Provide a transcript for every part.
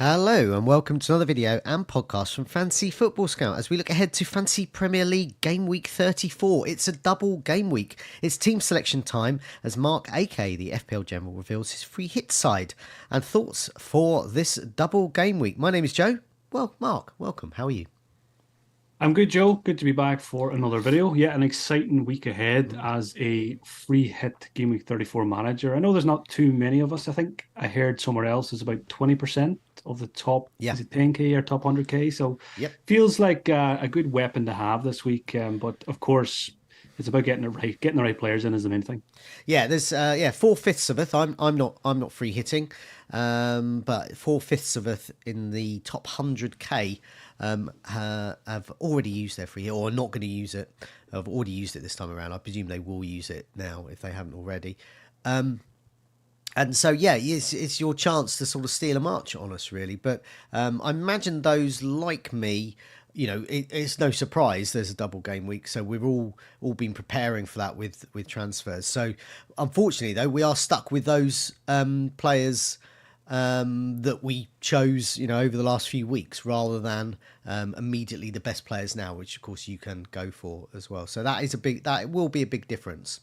Hello and welcome to another video and podcast from Fantasy Football Scout as we look ahead to Fantasy Premier League Game Week 34. It's a double game week. It's team selection time as Mark, aka the FPL General, reveals his free hit side and thoughts for this double game week. My name is Joe. Well, Mark, welcome. How are you? I'm good, Joe. Good to be back for another video. Yeah, an exciting week ahead as a free hit Game Week 34 manager. I know there's not too many of us. I think I heard somewhere else is about 20% of the top, Yeah. is it 10K or top 100K? So Yep. feels like a good weapon to have this week. But of course, it's about getting it right. Getting the right players in is the main thing. Yeah, there's 4/5 of it. I'm not free hitting, but 4/5 of it in the top 100k have already used their free hit or are not going to use it. Have already used it this time around. I presume they will use it now if they haven't already. And so, yeah, it's your chance to sort of steal a march on us, really. But I imagine those like me, you know, it's no surprise there's a double game week. So we've all been preparing for that with transfers. So unfortunately, though, we are stuck with those players that we chose, you know, over the last few weeks rather than immediately the best players now, which, of course, you can go for as well. So that will be a big difference.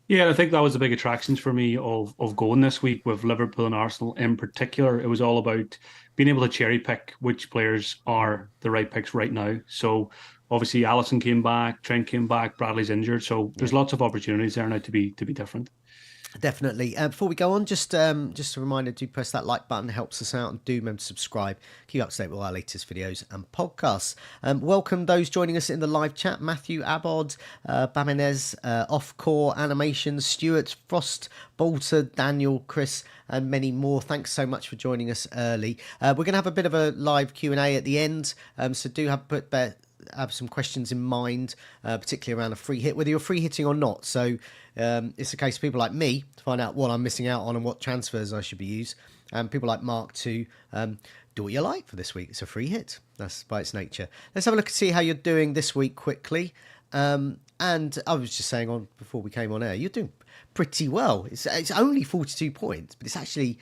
Yeah, I think that was the big attractions for me of going this week with Liverpool and Arsenal in particular. It was all about being able to cherry pick which players are the right picks right now. So obviously Alisson came back, Trent came back, Bradley's injured. So there's lots of opportunities there now to be different. Definitely. Before we go on, just a reminder, do press that like button, helps us out, and do remember to subscribe. Keep up to date with all our latest videos and podcasts. Welcome those joining us in the live chat: Matthew, Abod, Bamenez, Off-Core, Animations, Stuart, Frost, Bolter, Daniel, Chris, and many more. Thanks so much for joining us early. We're going to have a bit of a live Q&A at the end, so do have some questions in mind, particularly around a free hit, whether you're free hitting or not. So it's a case of people like me to find out what I'm missing out on and what transfers I should be using, and people like Mark to do what you like for this week. It's a free hit. That's by its nature. Let's have a look and see how you're doing this week quickly. And I was just saying on before we came on air, you're doing pretty well. It's only 42 points, but it's actually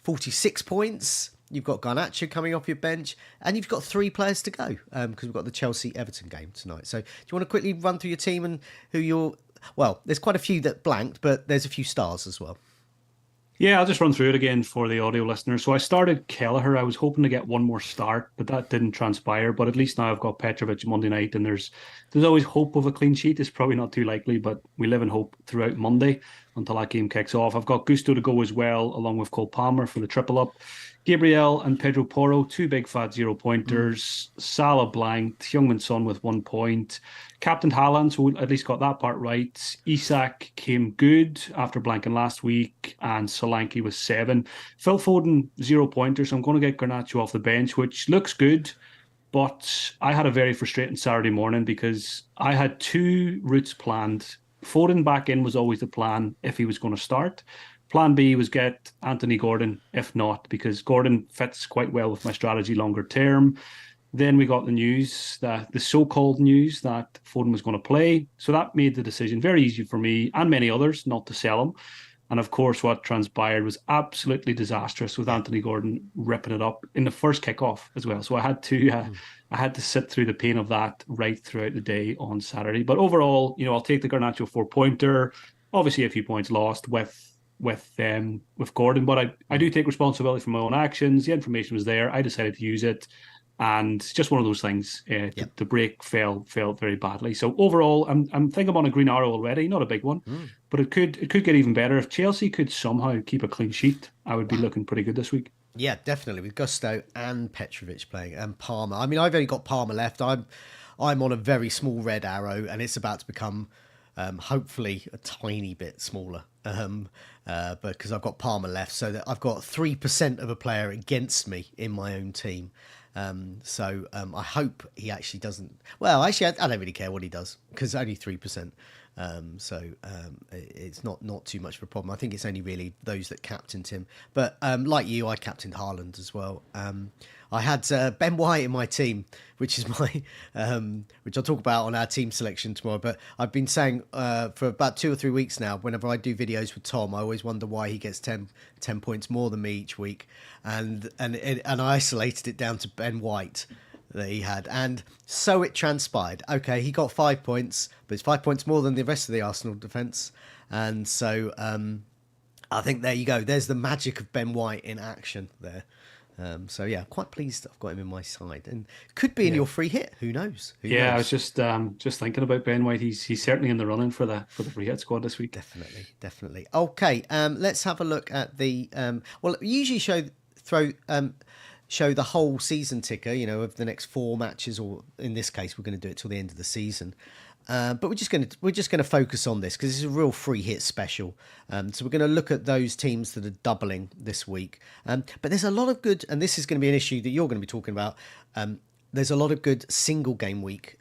46 points. You've got Garnacho coming off your bench, and you've got 3 players to go because we've got the Chelsea-Everton game tonight. So do you want to quickly run through your team and who you're... Well, there's quite a few that blanked, but there's a few stars as well. Yeah, I'll just run through it again for the audio listeners. So I started Kelleher. I was hoping to get one more start, but that didn't transpire. But at least now I've got Petrovic Monday night, and there's always hope of a clean sheet. It's probably not too likely, but we live in hope throughout Monday until that game kicks off. I've got Gusto to go as well, along with Cole Palmer for the triple up. Gabriel and Pedro Porro, 2 big fat 0-pointers. Salah blanked. Heung-min Son with 1 point. Captain Haaland, so we at least got that part right. Isak came good after blanking last week, and Solanke was 7. Phil Foden, 0-pointer, so I'm going to get Garnacho off the bench, which looks good. But I had a very frustrating Saturday morning because I had 2 routes planned. Foden back in was always the plan if he was going to start. Plan B was get Anthony Gordon, if not, because Gordon fits quite well with my strategy longer term. Then we got the news, the so-called news that Foden was going to play. So that made the decision very easy for me and many others not to sell him. And of course, what transpired was absolutely disastrous with Anthony Gordon ripping it up in the first kickoff as well. So I had to sit through the pain of that right throughout the day on Saturday. But overall, you know, I'll take the Garnacho 4-pointer. Obviously, a few points lost with Gordon, but I do take responsibility for my own actions. The information was there. I decided to use it, and just one of those things. The break fell very badly. So overall, I'm thinking I'm on a green arrow already. Not a big one, but it could get even better if Chelsea could somehow keep a clean sheet. I would be looking pretty good this week. Yeah, definitely with Gusto and Petrovic playing and Palmer. I mean, I've only got Palmer left. I'm on a very small red arrow, and it's about to become hopefully a tiny bit smaller. But because I've got Palmer left, so that I've got 3% of a player against me in my own team. I hope he actually doesn't. Well, actually, I don't really care what he does because only 3%. It's not too much of a problem. I think it's only really those that captained him. But like you, I captained Haaland as well. I had Ben White in my team, which is my which I'll talk about on our team selection tomorrow. But I've been saying for about 2 or 3 weeks now, whenever I do videos with Tom, I always wonder why he gets 10 points more than me each week, and I isolated it down to Ben White that he had, and so it transpired. Okay, he got 5 points, but it's 5 points more than the rest of the Arsenal defence, and so I think there you go. There's the magic of Ben White in action there. So yeah, quite pleased I've got him in my side, and could be in your free hit. Who knows? Who knows? I was just thinking about Ben White. He's certainly in the running for the free hit squad this week. Definitely. Okay, let's have a look at the. Well, we usually show the whole season ticker, of the next 4 matches, or in this case, we're going to do it till the end of the season. But we're just going to focus on this because this is a real free hit special. So we're going to look at those teams that are doubling this week. But there's a lot of good, and this is going to be an issue that you're going to be talking about. There's a lot of good single game week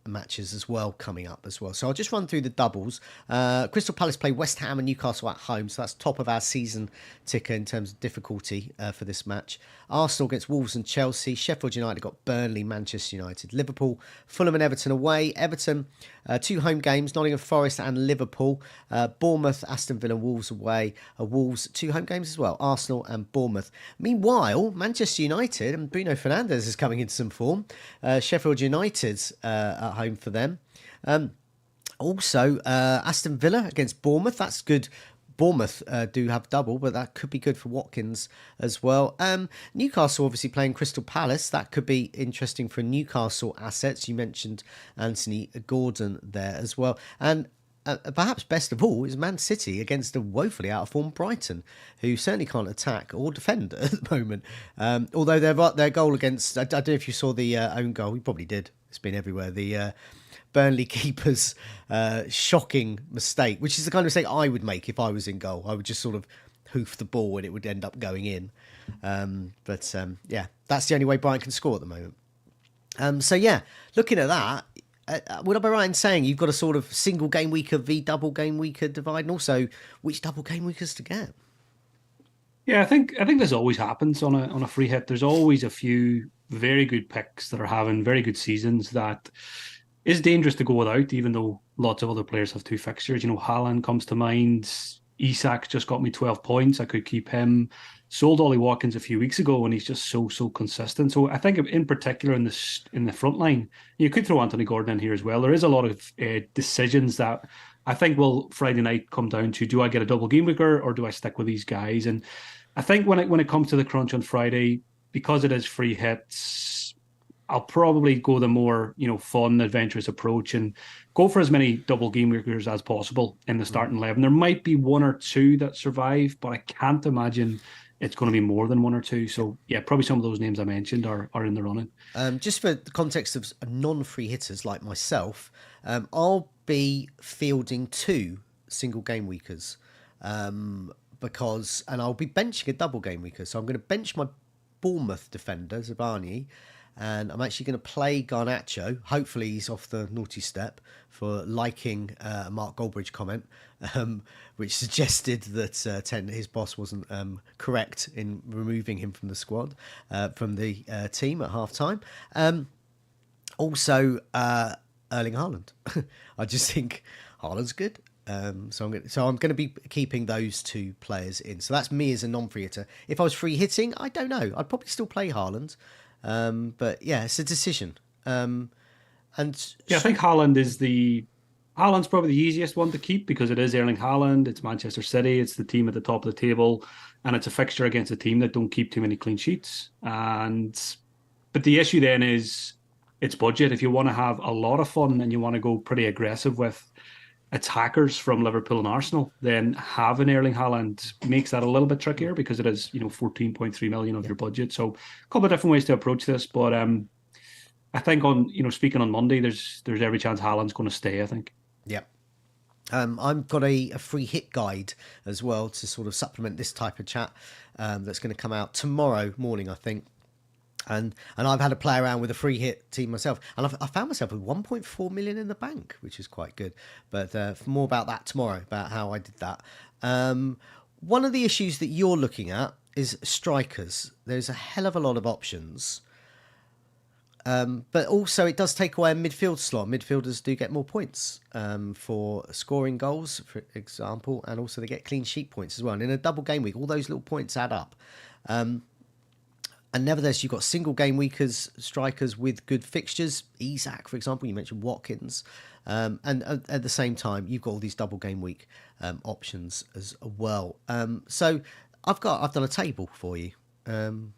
matches as well coming up as well. So I'll just run through the doubles. Crystal Palace play West Ham and Newcastle at home. So that's top of our season ticker in terms of difficulty for this match. Arsenal against Wolves and Chelsea. Sheffield United got Burnley, Manchester United, Liverpool, Fulham and Everton away. Everton, 2 home games, Nottingham Forest and Liverpool. Bournemouth, Aston Villa, Wolves away. Wolves, 2 home games as well, Arsenal and Bournemouth. Meanwhile, Manchester United and Bruno Fernandes is coming into some form. Sheffield United's at home for them. Also, Aston Villa against Bournemouth. That's good. Bournemouth do have double, but that could be good for Watkins as well. Newcastle obviously playing Crystal Palace. That could be interesting for Newcastle assets. You mentioned Anthony Gordon there as well. And perhaps best of all is Man City against a woefully out of form Brighton, who certainly can't attack or defend at the moment. Although their goal against, I don't know if you saw the own goal. You probably did. It's been everywhere. The Burnley keeper's shocking mistake, which is the kind of mistake I would make if I was in goal. I would just sort of hoof the ball and it would end up going in. Yeah, that's the only way Brighton can score at the moment. So yeah, looking at that, would I be right in saying you've got a sort of single game weeker v double game weeker divide, and also which double game weekers to get? Yeah, I think this always happens on a free hit. There's always a few very good picks that are having very good seasons that is dangerous to go without, even though lots of other players have 2 fixtures. Haaland comes to mind. Isak just got me 12 points. I could keep him. Sold Ollie Watkins a few weeks ago, and he's just so consistent. So I think in particular in the front line, you could throw Anthony Gordon in here as well. There is a lot of decisions that I think will Friday night come down to: do I get a double game weeker or do I stick with these guys? And I think when it comes to the crunch on Friday, because it is free hits, I'll probably go the more fun, adventurous approach and go for as many double game weekers as possible in the starting 11. There might be 1 or 2 that survive, but I can't imagine it's going to be more than 1 or 2. So yeah, probably some of those names I mentioned are in the running. Just for the context of non-free hitters like myself, I'll be fielding 2 single game weekers and I'll be benching a double game weeker. So I'm going to bench my Bournemouth defender, Zabani, and I'm actually going to play Garnacho. Hopefully he's off the naughty step for liking a Mark Goldbridge comment, which suggested that his boss wasn't correct in removing him from the squad, from the team at half-time. Also, Erling Haaland. I just think Haaland's good. So I'm going to be keeping those 2 players in. So that's me as a non-free hitter. If I was free hitting, I don't know. I'd probably still play Haaland. But yeah, it's a decision. I think Haaland's probably the easiest one to keep because it is Erling Haaland. It's Manchester City. It's the team at the top of the table, and it's a fixture against a team that don't keep too many clean sheets. But the issue then is it's budget. If you want to have a lot of fun and you want to go pretty aggressive with attackers from Liverpool and Arsenal, then having Erling Haaland makes that a little bit trickier because it is 14.3 million of your budget. So a couple of different ways to approach this, but I think speaking on Monday, there's every chance Haaland's going to stay, I think. Yeah. I've got a free hit guide as well to sort of supplement this type of chat that's going to come out tomorrow morning, I think. And I've had to play around with a free hit team myself, and I found myself with 1.4 million in the bank, which is quite good. But more about that tomorrow, about how I did that. One of the issues that you're looking at is strikers. There's a hell of a lot of options, but also it does take away a midfield slot. Midfielders do get more points for scoring goals, for example, and also they get clean sheet points as well. And in a double game week, all those little points add up. And nevertheless, you've got single game weekers, strikers with good fixtures. Isak, for example, you mentioned Watkins. And at the same time, you've got all these double game week options as well. So I've done a table for you. And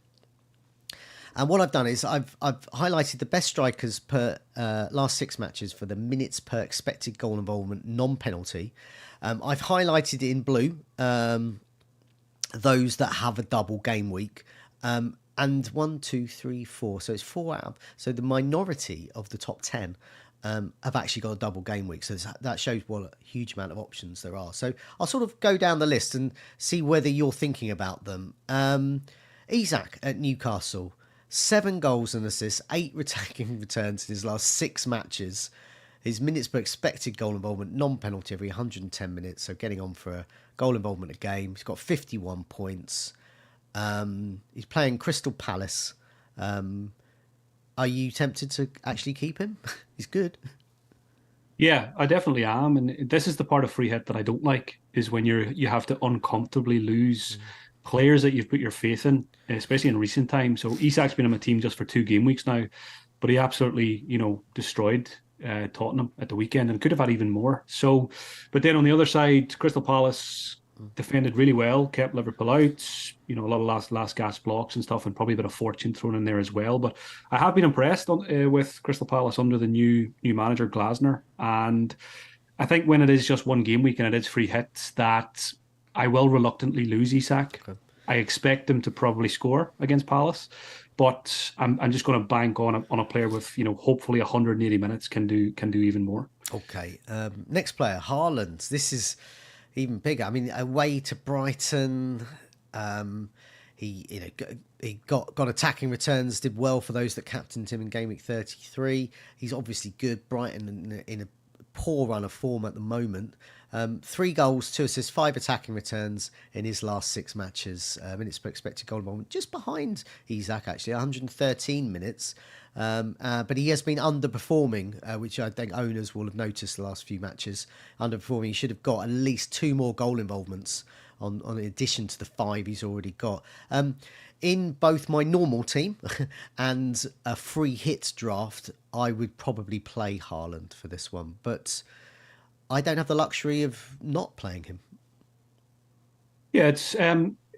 what I've done is I've highlighted the best strikers per last 6 matches for the minutes per expected goal involvement, non-penalty. I've highlighted in blue those that have a double game week. And 1, 2, 3, 4. So it's 4 out of. So the minority of the top 10 have actually got a double game week. So that shows what a huge amount of options there are. So I'll sort of go down the list and see whether you're thinking about them. Isak at Newcastle, 7 goals and assists, 8 attacking returns in his last 6 matches. His minutes per expected goal involvement, non-penalty every 110 minutes. So getting on for a goal involvement a game. He's got 51 points. He's playing Crystal Palace. Are you tempted to actually keep him? He's good. Yeah, I definitely am. And this is the part of free hit that I don't like, is when you have to uncomfortably lose players that you've put your faith in, especially in recent times. So Isak's been in my team just for 2 game weeks now, but he absolutely, destroyed Tottenham at the weekend and could have had even more. So, but then on the other side, Crystal Palace defended really well, kept Liverpool out, a lot of last gasp blocks and stuff, and probably a bit of fortune thrown in there as well. But I have been impressed with Crystal Palace under the new manager Glasner, and I think when it is just 1 game week and it is free hits, that I will reluctantly lose Isak. Okay. I expect him to probably score against Palace, but I'm just going to bank on a player with hopefully 180 minutes can do even more. Okay, next player, Haaland. This is even bigger. I mean, away to Brighton, he got attacking returns, did well for those that captained him in game week 33. He's obviously good. Brighton in a poor run of form at the moment. 3 goals, 2 assists, 5 attacking returns in his last 6 matches. Minutes per expected goal involvement, just behind Isak actually, 113 minutes. But he has been underperforming, which I think owners will have noticed the last few matches. Underperforming, he should have got at least 2 more goal involvements on in addition to the 5 he's already got. In both my normal team and a free hit draft, I would probably play Haaland for this one. But I don't have the luxury of not playing him. Yeah, it's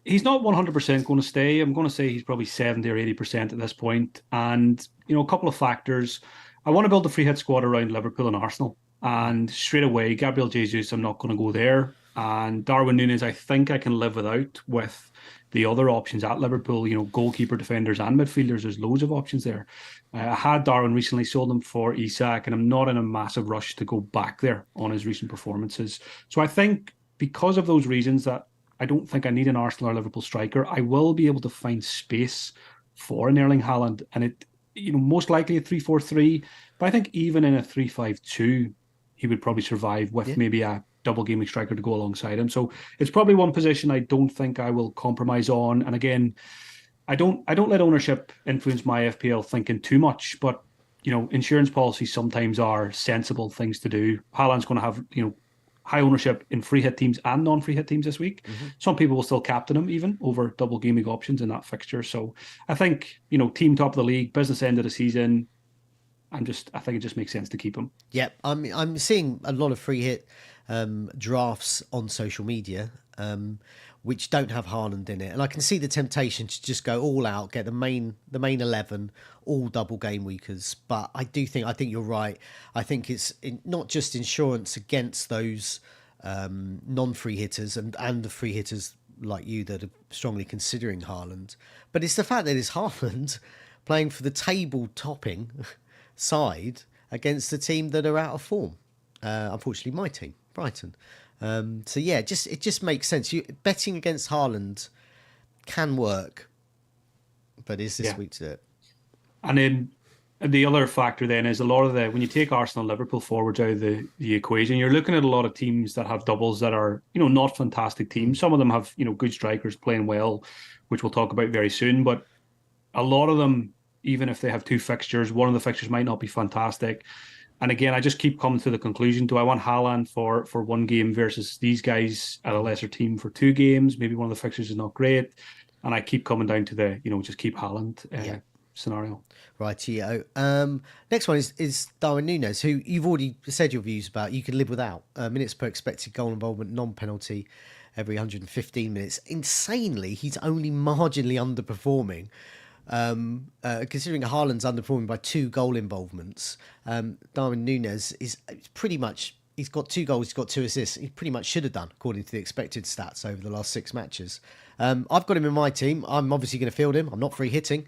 he's not 100% going to stay. I'm going to say he's probably 70 or 80% at this point. And, a couple of factors. I want to build a free hit squad around Liverpool and Arsenal. And straight away, Gabriel Jesus, I'm not going to go there. And Darwin Núñez, I think I can live without with the other options at Liverpool, goalkeeper, defenders and midfielders. There's loads of options there. I had Darwin recently, sold him for Isak, and I'm not in a massive rush to go back there on his recent performances. So I think because of those reasons that I don't think I need an Arsenal or Liverpool striker, I will be able to find space for an Erling Haaland. And it, most likely a 3-4-3, but I think even in a 3-5-2, he would probably survive with maybe a double game week striker to go alongside him. So it's probably one position I don't think I will compromise on. And again, I don't let ownership influence my FPL thinking too much, but insurance policies sometimes are sensible things to do. Haaland's going to have high ownership in free hit teams and non-free hit teams this week. Mm-hmm. Some people will still captain him even over double game week options in that fixture. So I think team top of the league, business end of the season, I think it just makes sense to keep him. Yep, I'm seeing a lot of free hit drafts on social media, which don't have Haaland in it, and I can see the temptation to just go all out, get the main 11, all double game weekers. But I think you're right. I think it's not just insurance against those non-free hitters and the free hitters like you that are strongly considering Haaland, but it's the fact that it's Haaland playing for the table topping side against a team that are out of form. Unfortunately, my team, Brighton. So yeah, it just makes sense. Betting against Haaland can work, but is this week to do it? And then the other factor then is a lot of the when you take Arsenal and Liverpool forwards out of the equation, you're looking at a lot of teams that have doubles that are, not fantastic teams. Some of them have, good strikers playing well, which we'll talk about very soon. But a lot of them, even if they have two fixtures, one of the fixtures might not be fantastic. And again, I just keep coming to the conclusion: do I want Haaland for one game versus these guys at a lesser team for two games? Maybe one of the fixtures is not great, and I keep coming down to the just keep Haaland Yeah. scenario. Rightio. Next one is Darwin Núñez, who you've already said your views about. You could live without minutes per expected goal involvement, non-penalty every 115 minutes. Insanely, he's only marginally underperforming. Considering Haaland's underperforming by 2 goal involvements, Darwin Núñez is pretty much. He's got 2 goals, he's got 2 assists. He pretty much should have done, according to the expected stats over the last 6 matches. I've got him in my team. I'm obviously going to field him. I'm not free hitting.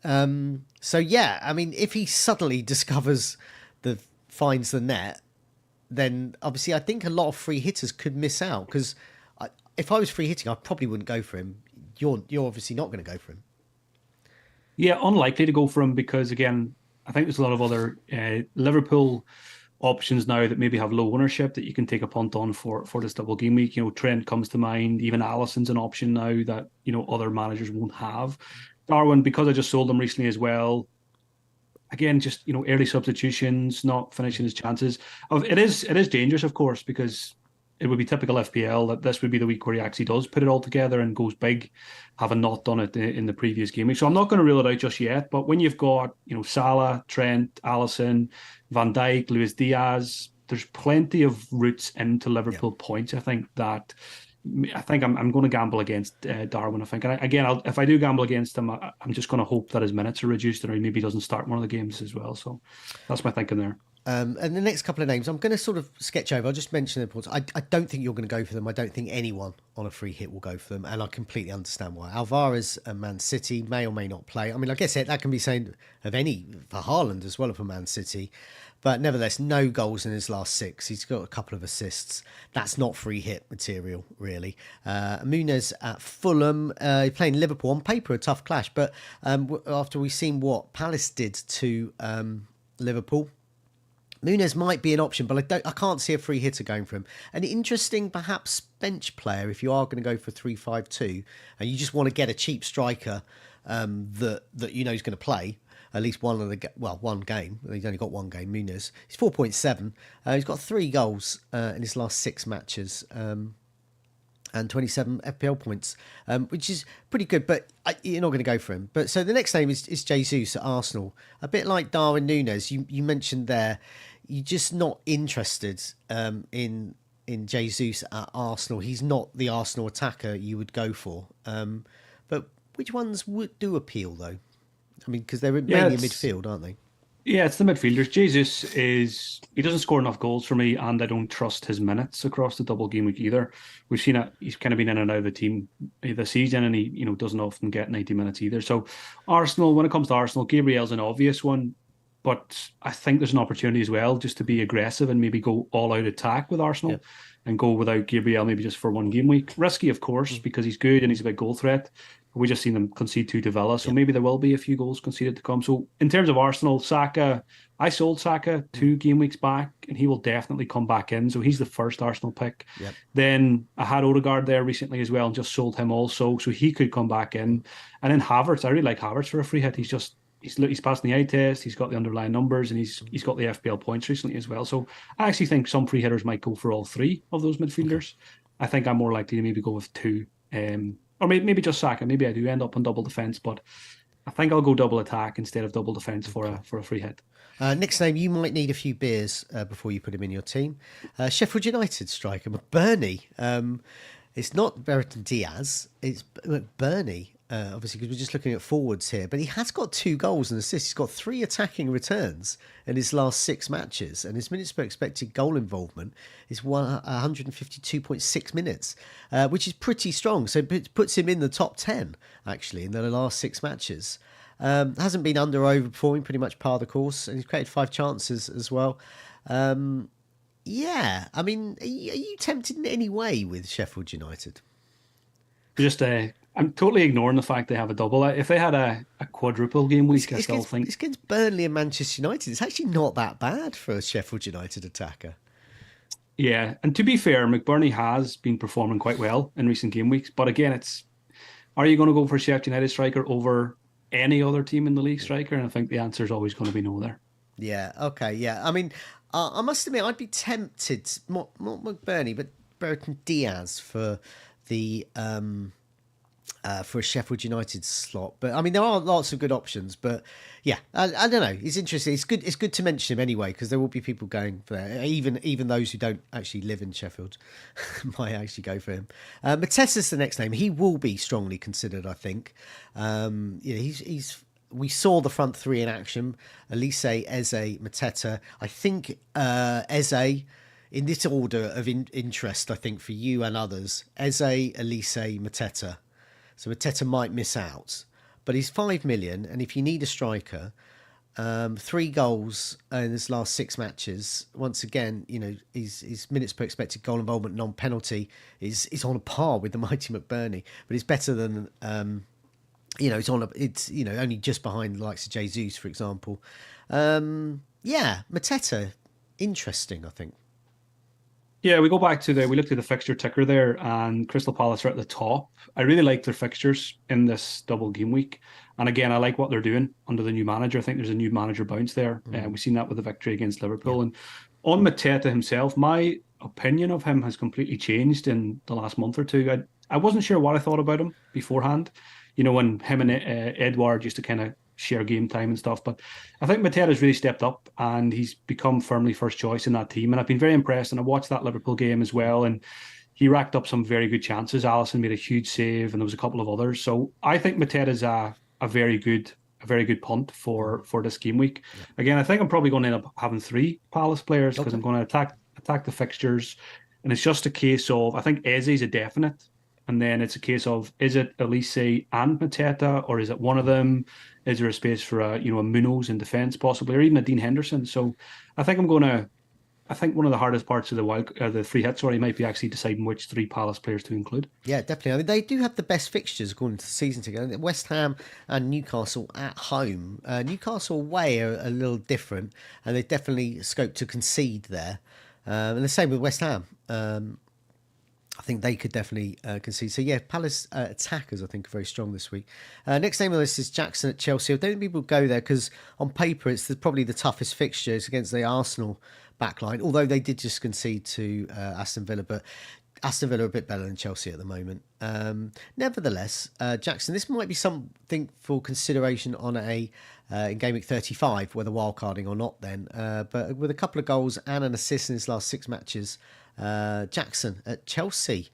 So yeah, I mean, if he suddenly finds the net, then obviously I think a lot of free hitters could miss out, because if I was free hitting, I probably wouldn't go for him. You're obviously not going to go for him. Yeah, unlikely to go for him because again, I think there's a lot of other Liverpool options now that maybe have low ownership that you can take a punt on for this double game week. Trent comes to mind. Even Alisson's an option now that other managers won't have. Darwin, because I just sold him recently as well. Again, just early substitutions, not finishing his chances. It is dangerous, of course, because it would be typical FPL that this would be the week where he actually does put it all together and goes big, having not done it in the previous game week. So I'm not going to rule it out just yet. But when you've got Salah, Trent, Alisson, Van Dijk, Luis Diaz, there's plenty of routes into Liverpool points. I think I'm going to gamble against Darwin. I think, and if I do gamble against him, I'm just going to hope that his minutes are reduced, or he maybe doesn't start one of the games as well. So that's my thinking there. And the next couple of names, I'm going to sort of sketch over. I'll just mention the points. I don't think you're going to go for them. I don't think anyone on a free hit will go for them, and I completely understand why. Alvarez and Man City may or may not play. I mean, I guess that can be saying of any for Haaland as well for Man City, but nevertheless, no goals in his last 6. He's got a couple of assists. That's not free hit material, really. Núñez at Fulham, playing Liverpool. On paper, a tough clash, but after we've seen what Palace did to Liverpool, Núñez might be an option, but I can't see a free hitter going for him. An interesting, perhaps, bench player if you are going to go for 3-5-2 and you just want to get a cheap striker that is going to play at least one game. He's only got one game. Núñez. He's 4.7. He's got 3 goals in his last 6 matches. And 27 FPL points, which is pretty good, but you're not going to go for him. But so the next name is Jesus at Arsenal. A bit like Darwin Núñez, you mentioned there, you're just not interested in Jesus at Arsenal. He's not the Arsenal attacker you would go for. But which ones do appeal, though? I mean, because they're mainly midfield, aren't they? Yeah, it's the midfielders. He doesn't score enough goals for me, and I don't trust his minutes across the double game week either. We've seen it; he's kind of been in and out of the team this season, and he doesn't often get 90 minutes either. So, Arsenal, when it comes to Arsenal, Gabriel's an obvious one, but I think there's an opportunity as well just to be aggressive and maybe go all out attack with Arsenal and go without Gabriel maybe just for one game week. Risky, of course, because he's good and he's a big goal threat. We just seen them concede 2 to Villa, so maybe there will be a few goals conceded to come. So in terms of Arsenal, Saka, I sold Saka 2 game weeks back, and he will definitely come back in. So he's the first Arsenal pick. Yep. Then I had Odegaard there recently as well, and just sold him also, so he could come back in. And then Havertz, I really like Havertz for a free hit. He's passing the eye test, he's got the underlying numbers, and he's got the FPL points recently as well. So I actually think some free hitters might go for all 3 of those midfielders. I think I'm more likely to maybe go with 2. Or maybe just Saka. Maybe I do end up on double defence, but I think I'll go double attack instead of double defence for a free hit. Next name, you might need a few beers before you put him in your team. Sheffield United striker, McBurney. It's not Brereton Diaz, it's McBurney. Obviously, because we're just looking at forwards here, but he has got 2 goals and assists. He's got 3 attacking returns in his last 6 matches, and his minutes per expected goal involvement is 152.6 minutes, which is pretty strong. So it puts him in the top 10 actually in the last 6 matches. Hasn't been under or overperforming, pretty much par the course, and he's created 5 chances as well. Yeah, I mean, are you tempted in any way with Sheffield United? Just I'm totally ignoring the fact they have a double. If they had a quadruple game It's, week, I it's, still against, think, it's against Burnley and Manchester United. It's actually not that bad for a Sheffield United attacker. yeah. And to be fair, McBurney has been performing quite well in recent game weeks. But again, are you going to go for Sheffield United striker over any other team in the league striker? And I think the answer is always going to be no there. Yeah. Okay. Yeah. I mean, I must admit, I'd be tempted, not McBurney, but Burton Diaz for a Sheffield United slot. But I mean, there are lots of good options. But yeah, I don't know. It's interesting. It's good. It's good to mention him anyway, because there will be people going for that. Even those who don't actually live in Sheffield might actually go for him. Matessa's the next name. He will be strongly considered, I think. He's. We saw the front three in action: Elise, Eze, Mateta. I think Eze, in this order of interest, I think for you and others: Eze, Elise, Mateta. So Mateta might miss out, but he's 5 million, and if you need a striker, 3 goals in his last 6 matches. Once again, his minutes per expected goal involvement, non-penalty is on a par with the mighty McBurney, but it's better than it's only just behind the likes of Jesus, for example. Mateta, interesting, I think. Yeah, we looked at the fixture ticker there, and Crystal Palace are at the top. I really like their fixtures in this double game week, and again, I like what they're doing under the new manager. I think there's a new manager bounce there, and we've seen that with the victory against Liverpool. And on Mateta himself, my opinion of him has completely changed in the last month or two. I wasn't sure what I thought about him beforehand. When him and Edward used to kind of share game time and stuff. But I think Mateta's really stepped up and he's become firmly first choice in that team. And I've been very impressed. And I watched that Liverpool game as well. And he racked up some very good chances. Alisson made a huge save and there was a couple of others. So I think Mateta's a very good punt for this game week. Yeah. Again, I think I'm probably going to end up having 3 Palace players because I'm going to attack the fixtures. And it's just a case of, I think Eze's a definite. And then it's a case of, is it Elise and Mateta, or is it one of them? Is there a space for a Munoz in defence possibly, or even a Dean Henderson? So I think one of the hardest parts of the free hit, might be actually deciding which 3 Palace players to include. Yeah, definitely. I mean, they do have the best fixtures according to the season ticket. West Ham and Newcastle at home. Newcastle away are a little different, and they definitely scope to concede there. And the same with West Ham. I think they could definitely concede. So, yeah, Palace attackers, I think, are very strong this week. Next name on this is Jackson at Chelsea. I don't think people go there because on paper it's probably the toughest fixtures against the Arsenal backline, although they did just concede to Aston Villa. But Aston Villa are a bit better than Chelsea at the moment. Nevertheless, Jackson, this might be something for consideration on in Game Week 35, whether wildcarding or not then. But with a couple of goals and an assist in his last 6 matches, Jackson at Chelsea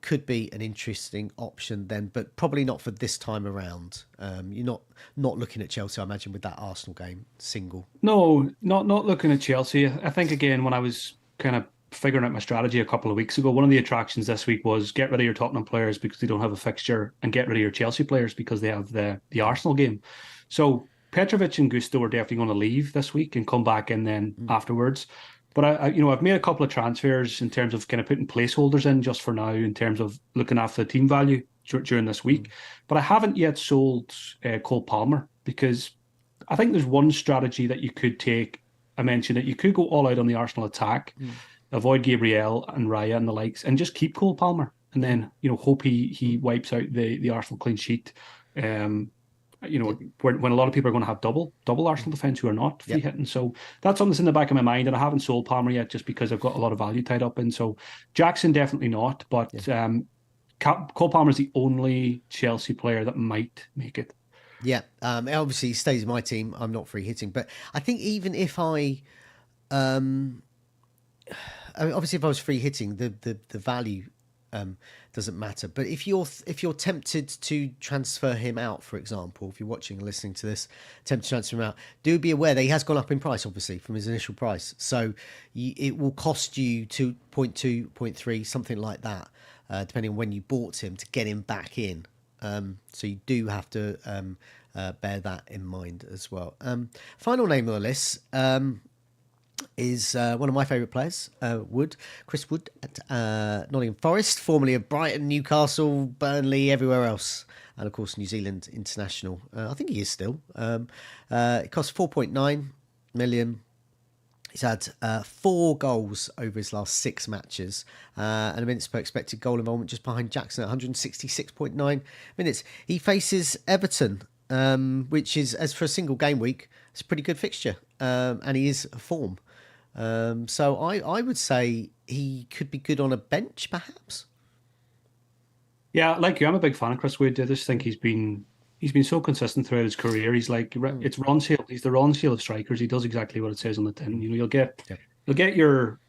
could be an interesting option then, but probably not for this time around. You're not looking at Chelsea, I imagine, with that Arsenal game single. No, not looking at Chelsea. I think, again, when I was kind of figuring out my strategy a couple of weeks ago, one of the attractions this week was get rid of your Tottenham players because they don't have a fixture, and get rid of your Chelsea players because they have the Arsenal game. So Petrovic and Gusto are definitely going to leave this week and come back in then afterwards. But I've made a couple of transfers in terms of kind of putting placeholders in just for now in terms of looking after the team value during this week. But I haven't yet sold Cole Palmer because I think there's one strategy that you could take. I mentioned that you could go all out on the Arsenal attack, avoid Gabriel and Raya and the likes, and just keep Cole Palmer, and then hope he wipes out the Arsenal clean sheet. When a lot of people are going to have double Arsenal defence who are not free hitting. So that's something that's in the back of my mind, and I haven't sold Palmer yet just because I've got a lot of value tied up in. So Jackson definitely not, but Cole Palmer is the only Chelsea player that might make it. Yeah, obviously he stays in my team. I'm not free hitting, but I think even if obviously if I was free hitting, the value doesn't matter. But if you're tempted to transfer him out, for example, if you're watching and listening to this, tempted to transfer him out, do be aware that he has gone up in price, obviously, from his initial price. So it will cost you 2.2, 0.3, something like that, depending on when you bought him to get him back in. So you do have to bear that in mind as well. Final name on the list. is one of my favourite players, Chris Wood at Nottingham Forest, formerly of Brighton, Newcastle, Burnley, everywhere else, and of course New Zealand international. I think he is still. It costs 4.9 million. He's had 4 goals over his last 6 matches, and a minutes per expected goal involvement just behind Jackson at 166.9 minutes. He faces Everton, which is, as for a single game week, it's a pretty good fixture, and he is form. So I would say he could be good on a bench, perhaps. Yeah, like you, I'm a big fan of Chris Wood. I just think he's been so consistent throughout his career. He's like it's Ronseal. He's the Ronseal of strikers. He does exactly what it says on the tin. You know, you'll get your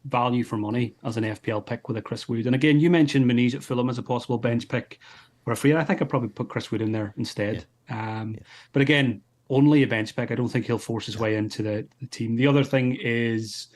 value for money as an FPL pick with a Chris Wood. And again, you mentioned Muniz at Fulham as a possible bench pick or a free. I think I'd probably put Chris Wood in there instead. But again, only a bench pick. I don't think he'll force his way into the team. The other thing is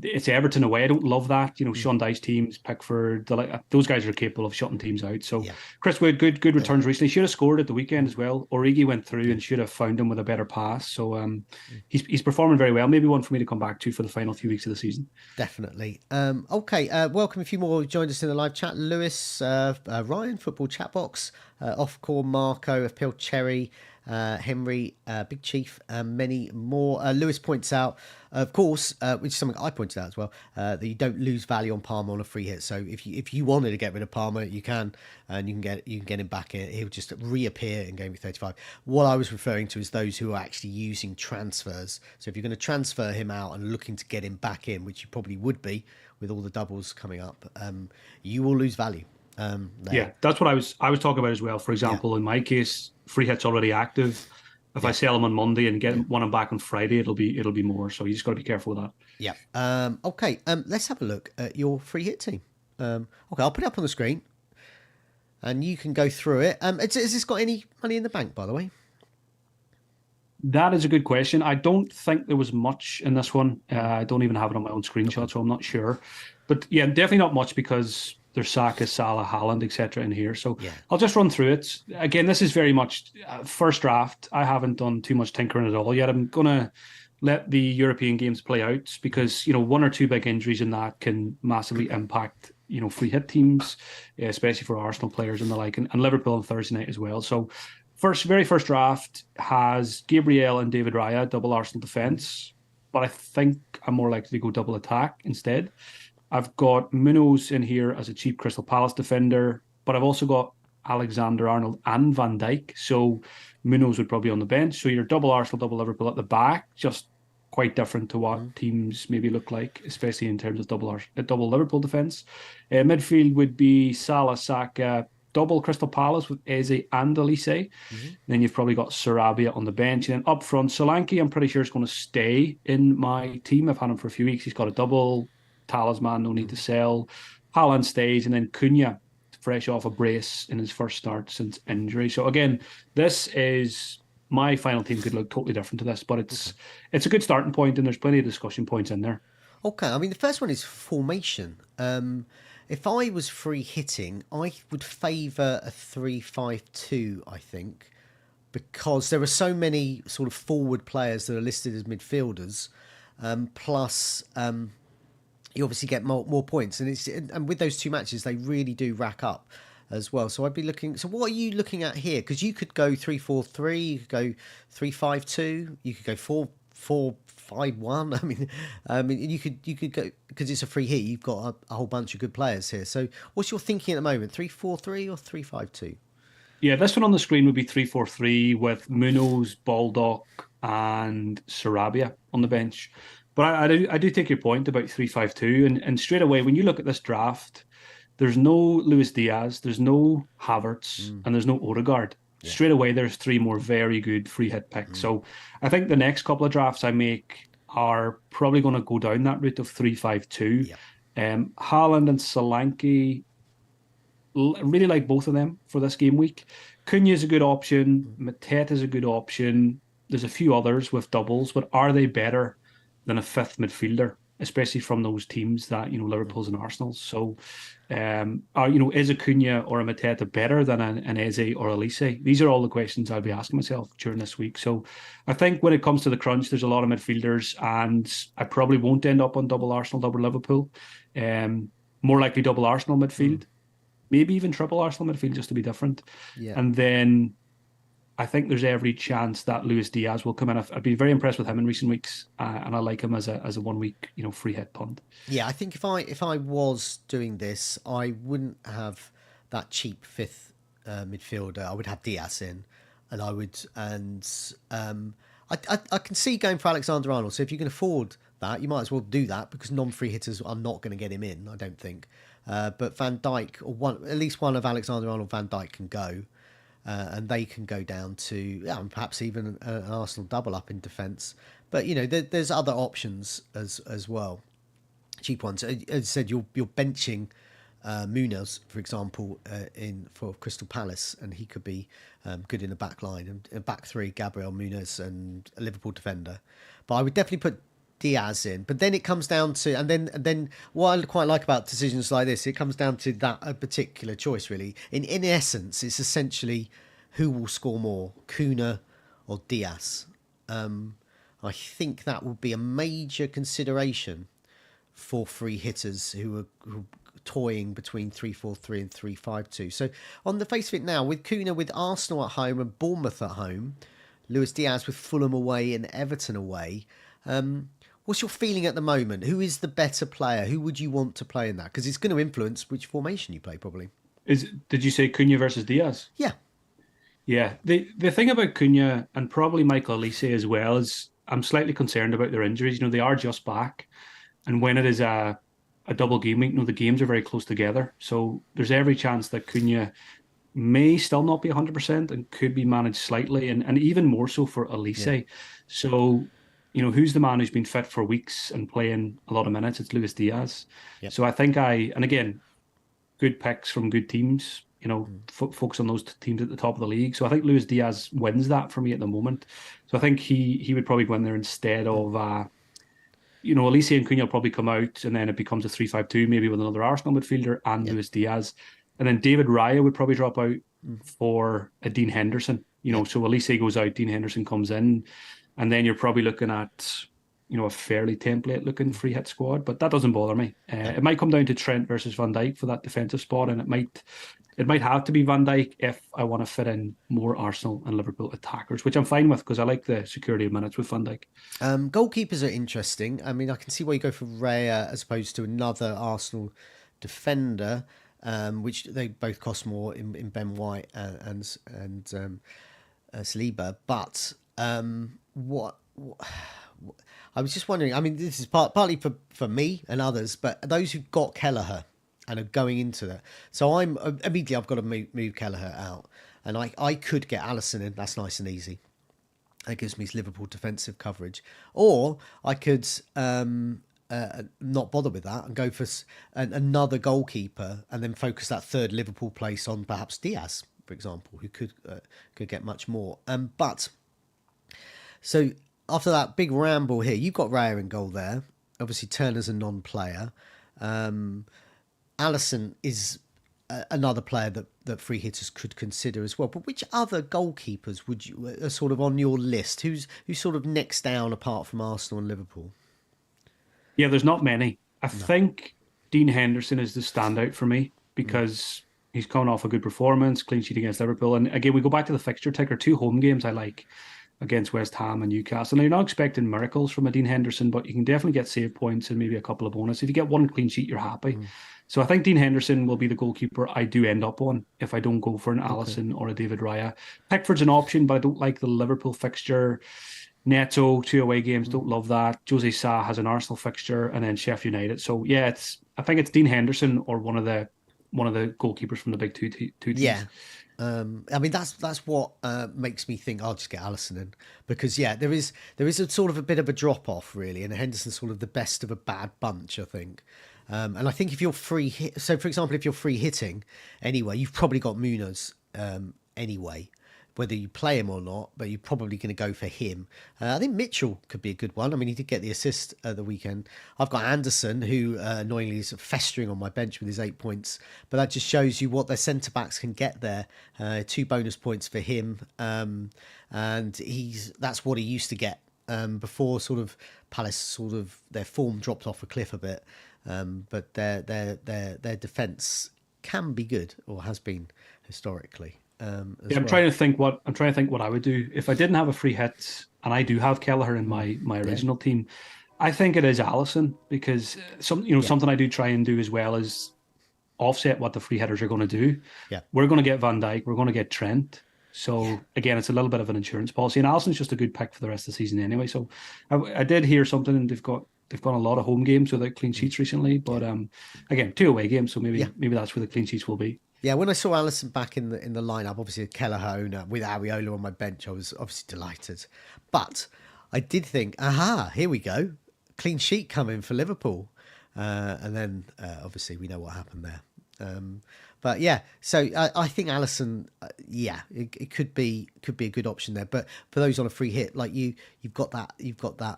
it's Everton away. I don't love that. You know, Sean Dyche teams, Pickford, those guys are capable of shutting teams out. So Chris Wood, good returns recently. Should have scored at the weekend as well. Origi went through and should have found him with a better pass. So he's performing very well. Maybe one for me to come back to for the final few weeks of the season. Definitely. Okay, welcome a few more joined us in the live chat. Lewis, Ryan, Football Chat Box, Offcore, Marco, FPL Cherry, Henry, Big Chief, and many more. Lewis points out, of course, which is something I pointed out as well, that you don't lose value on Palmer on a free hit. So if you wanted to get rid of Palmer, you can, and you can get him back in. He'll just reappear in game week 35. What I was referring to is those who are actually using transfers. So if you're going to transfer him out and looking to get him back in, which you probably would be with all the doubles coming up, you will lose value. Yeah, that's what I was talking about as well. For example, in my case, free hit's already active. If I sell them on Monday and get one back on Friday, it'll be more. So you just got to be careful with that. Yeah. Okay. Let's have a look at your free hit team. Okay, I'll put it up on the screen, and you can go through it. Has this got any money in the bank, by the way? That is a good question. I don't think there was much in this one. I don't even have it on my own screenshot, so I'm not sure. But yeah, definitely not much because there's Saka, Salah, Haaland, etc. in here. So I'll just run through it. Again, this is very much first draft. I haven't done too much tinkering at all yet. I'm going to let the European games play out because, you know, 1 or 2 big injuries in that can massively impact, you know, free hit teams, especially for Arsenal players and the like, and Liverpool on Thursday night as well. So very first draft has Gabriel and David Raya, double Arsenal defence, but I think I'm more likely to go double attack instead. I've got Munoz in here as a cheap Crystal Palace defender, but I've also got Alexander-Arnold and Van Dijk. So Munoz would probably be on the bench. So you're double Arsenal, double Liverpool at the back, just quite different to what teams maybe look like, especially in terms of double Liverpool defence. Midfield would be Salah, Saka, double Crystal Palace with Eze and Elise. Then you've probably got Sarabia on the bench. And then up front, Solanke, I'm pretty sure is going to stay in my team. I've had him for a few weeks. He's got a double talisman, no need to sell. Haaland stays, and then Cunha, fresh off a brace in his first start since injury. So again, this is my final team could look totally different to this, but it's a good starting point, and there's plenty of discussion points in there. Okay, I mean the first one is formation. If I was free hitting, I would favour a 3-5-2, I think, because there are so many sort of forward players that are listed as midfielders, plus you obviously get more points, and with those 2 matches, they really do rack up as well. So I'd be looking. So what are you looking at here? Because you could go 3-4-3, you could go 3-5-2, you could go 4-4-5-1. I mean, you could go because it's a free hit. You've got a whole bunch of good players here. So what's your thinking at the moment? 3-4-3 or 3-5-2? Yeah, this one on the screen would be 3-4-3 with Munoz, Baldock, and Sarabia on the bench. But I do take your point about 3-5-2, and straight away when you look at this draft, there's no Luis Diaz, there's no Havertz, and there's no Odegaard. Yeah. Straight away, there's 3 more very good free hit picks. So I think the next couple of drafts I make are probably going to go down that route of 3-5-2. Yeah. Haaland and Solanke, really like both of them for this game week. Cunha is a good option. Mateta is a good option. There's a few others with doubles, but are they better than a 5th midfielder especially from those teams that Liverpool's and Arsenal's. So, is Acuna or a Mateta better than an Eze or a Elise? These are all the questions I'll be asking myself during this week. So, I think when it comes to the crunch, there's a lot of midfielders, and I probably won't end up on double Arsenal, double Liverpool. More likely double Arsenal midfield, maybe even triple Arsenal midfield, just to be different. Yeah. And then I think there's every chance that Luis Diaz will come in. I've been very impressed with him in recent weeks, and I like him as a 1 week free hit punt. Yeah, I think if I was doing this, I wouldn't have that cheap fifth midfielder. I would have Diaz in, and I can see going for Alexander-Arnold. So if you can afford that, you might as well do that, because non-free hitters are not going to get him in, I don't think. But Van Dijk, or at least one of Alexander-Arnold, Van Dijk can go. And they can go down to perhaps even an Arsenal double up in defence. But there's other options as well, cheap ones. As I said, you're benching Munoz, for example, for Crystal Palace, and he could be good in the back line, and back three, Gabriel Munoz and a Liverpool defender. But I would definitely put Diaz in. But then it comes down to, and then what I quite like about decisions like this, it comes down to that a particular choice, really. In essence, it's essentially who will score more, Cunha or Diaz. I think that will be a major consideration for free hitters who are toying between 3-4-3 and 3-5-2. So on the face of it now, with Cunha with Arsenal at home and Bournemouth at home, Luis Diaz with Fulham away and Everton away, what's your feeling at the moment? Who is the better player? Who would you want to play in that? Because it's going to influence which formation you play, probably. Did you say Cunha versus Diaz? Yeah. Yeah. The thing about Cunha, and probably Michael Elise as well, is I'm slightly concerned about their injuries. They are just back. And when it is a double game week, the games are very close together. So there's every chance that Cunha may still not be 100% and could be managed slightly, and even more so for Elise. Yeah. So who's the man who's been fit for weeks and playing a lot of minutes? It's Luis Diaz. Yep. So I think and again, good picks from good teams, focus on those teams at the top of the league. So I think Luis Diaz wins that for me at the moment. So I think he would probably go in there instead of, Elise and Cunha will probably come out, and then it becomes a 3-5-2, maybe with another Arsenal midfielder and Luis Diaz. And then David Raya would probably drop out for a Dean Henderson. So Elise goes out, Dean Henderson comes in. And then you're probably looking at, a fairly template-looking free hit squad, but that doesn't bother me. It might come down to Trent versus Van Dijk for that defensive spot, and it might have to be Van Dijk if I want to fit in more Arsenal and Liverpool attackers, which I'm fine with because I like the security of minutes with Van Dijk. Goalkeepers are interesting. I mean, I can see why you go for Raya as opposed to another Arsenal defender, which they both cost more in Ben White and Saliba, but. What I was just wondering, I mean, this is partly for me and others, but those who've got Kelleher and are going into that. So I've got to move Kelleher out, and I could get Alisson in. That's nice and easy. That gives me Liverpool defensive coverage. Or I could not bother with that and go for another goalkeeper, and then focus that third Liverpool place on perhaps Diaz, for example, who could get much more. So after that big ramble here, you've got Raya in goal there. Obviously, Turner's a non-player. Alisson is another player that free hitters could consider as well. But which other goalkeepers would you are sort of on your list? Who's sort of next down apart from Arsenal and Liverpool? Yeah, there's not many. I think Dean Henderson is the standout for me because he's coming off a good performance, clean sheet against Liverpool. And again, we go back to the fixture ticker, 2 home games I like against West Ham and Newcastle. Now, you're not expecting miracles from a Dean Henderson, but you can definitely get save points and maybe a couple of bonus. If you get 1 clean sheet, you're happy. So I think Dean Henderson will be the goalkeeper I do end up on if I don't go for an Alisson or a David Raya. Pickford's an option, but I don't like the Liverpool fixture. Neto, 2 away games, don't love that. Jose Sa has an Arsenal fixture, and then Sheffield United. So yeah, I think it's Dean Henderson or one of the goalkeepers from the big two teams. Yeah. I mean, that's what makes me think I'll just get Alisson in, because there is a sort of a bit of a drop off really, and Henderson's sort of the best of a bad bunch, I think. And I think if you're free so for example, if you're free hitting anyway, you've probably got Munoz anyway, whether you play him or not, but you're probably going to go for him. I think Mitchell could be a good one. I mean, he did get the assist at the weekend. I've got Anderson, who annoyingly is festering on my bench with his 8 points, but that just shows you what their centre backs can get there. 2 bonus points for him, and that's what he used to get before sort of Palace sort of their form dropped off a cliff a bit. But their defence can be good, or has been historically. Yeah, I'm trying to think what I would do if I didn't have a free hit, and I do have Kelleher in my original team. I think it is Allison, because something I do try and do as well is offset what the free hitters are going to do. Yeah, we're going to get Van Dijk, we're going to get Trent. So again, it's a little bit of an insurance policy, and Allison's just a good pick for the rest of the season anyway. So I did hear something, and they've got a lot of home games without clean sheets recently, but again, 2 away games, so maybe that's where the clean sheets will be. Yeah, when I saw Allison back in the lineup, obviously a Kelleher owner with Ariola on my bench, I was obviously delighted. But I did think, here we go, clean sheet coming for Liverpool, and then obviously we know what happened there. But yeah, so I think Allison, it could be a good option there. But for those on a free hit, like you've got that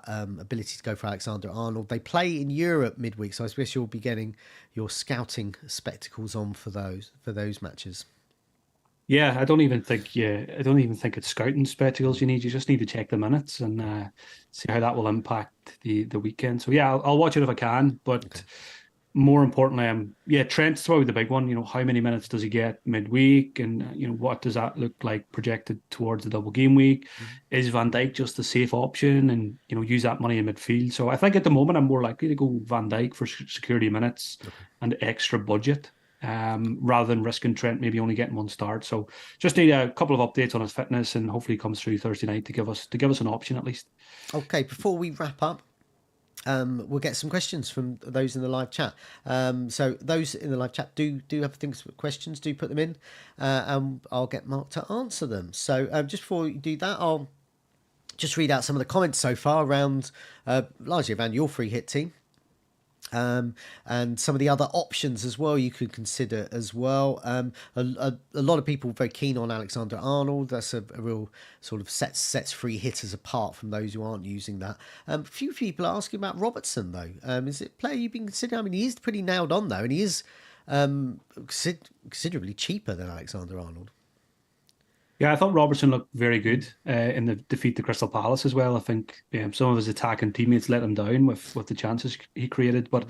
ability to go for Alexander-Arnold. They play in Europe midweek, so I suppose you'll be getting your scouting spectacles on for those matches. Yeah, I don't even think it's scouting spectacles you need. You just need to check the minutes and see how that will impact the weekend. So yeah, I'll watch it if I can, but. Okay. More importantly, Trent's probably the big one. How many minutes does he get midweek, and what does that look like projected towards the double game week? Mm-hmm. Is Van Dijk just a safe option, and use that money in midfield? So I think at the moment I'm more likely to go Van Dijk for security minutes and extra budget, rather than risking Trent maybe only getting 1 start. So just need a couple of updates on his fitness, and hopefully he comes through Thursday night to give us an option at least. Okay, before we wrap up. We'll get some questions from those in the live chat. So those in the live chat do have questions, do put them in, and I'll get Mark to answer them. So just before we do that, I'll just read out some of the comments so far around, largely around your free hit team. And some of the other options as well you could consider as well. A lot of people very keen on Alexander-Arnold. That's a real sort of sets free hitters apart from those who aren't using that. A few people are asking about Robertson though. Is it a player you've been considering? I mean, he is pretty nailed on though, and he is considerably cheaper than Alexander-Arnold. Yeah, I thought Robertson looked very good in the defeat to Crystal Palace as well. I think some of his attacking teammates let him down with the chances he created. But